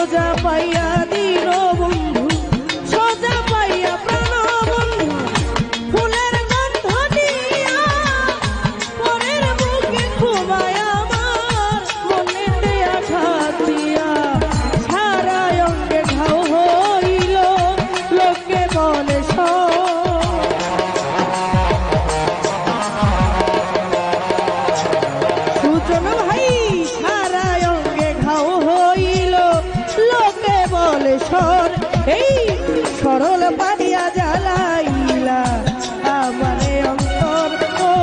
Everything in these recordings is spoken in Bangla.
সোজা পাইয়া দিল বন্ধু, সোজা পাইয়া প্রাণ বন্ধু, ফুলের গন্ধ দিয়া পরের বুকে ঘুমায় আমার মনেতে আঘাত দিয়া, সারা অঙ্গে ঘাও হইল লোকে বলে সুজন ভাই, সারা অঙ্গে ঘাও হইল লোকে বলে সর। এই সরল পানিয়া জ্বালাইলা আমারে অন্তর, ও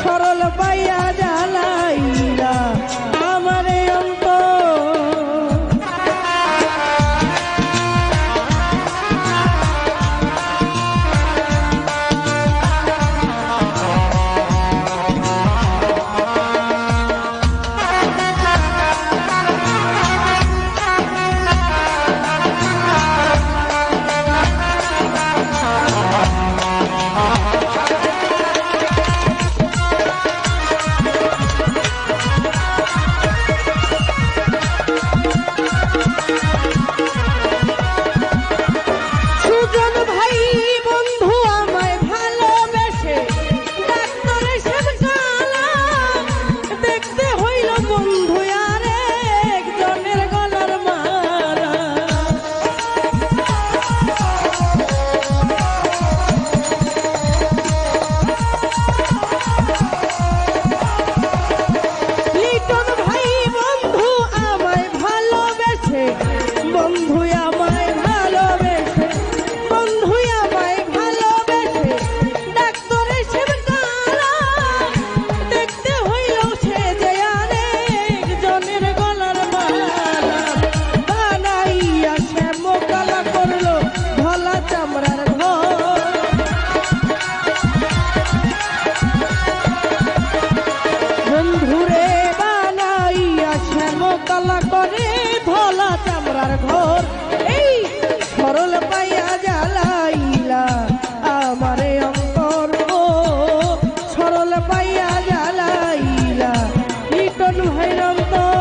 সরল পাইয়া জ্বালাইলা আমারে অন্তর। কালা করে ধলা চামড়ার ঘর, এই সরল পাইয়া জ্বালাইলা আমারে অন্তর, ও সরল পাইয়া জ্বালাইলা লিটন ভাইয়ের অন্তর।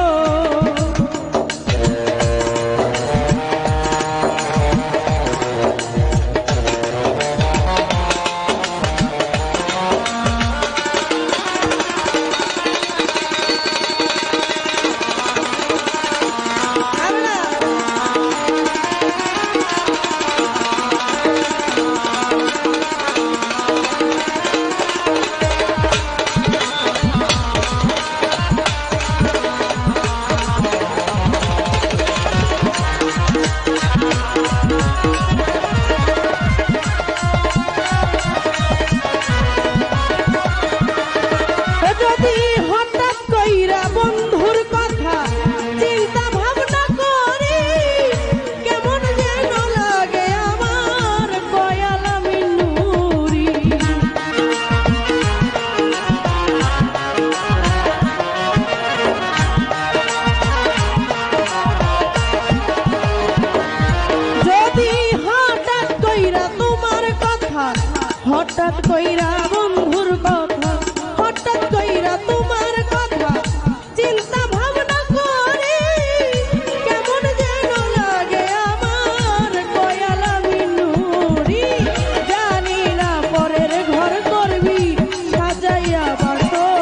হঠাৎ কইরা বন্ধুর কথা, হঠাৎ কইরা তোমার কথা চিন্তা ভাবনা করে কেমন যেন লাগে আমার কয়ালা মিনুরি। জানি না পরের ঘর করবি সাজাইয়া বাসর,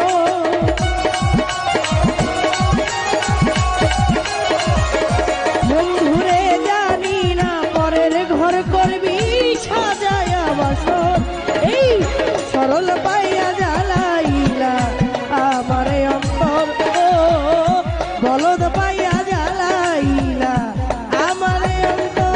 বন্ধুরে জানি না পরের ঘর করবি সাজাইয়া বাসর। এই সরল পাইয়া জ্বালাইলা আমারে অন্তর, ও বলদ পাইয়া জ্বালাইলা আমারে অন্তর।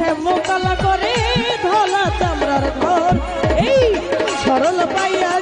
শ্যামকালা করে ধলা চামড়ার ঘর এই সরল পাইয়া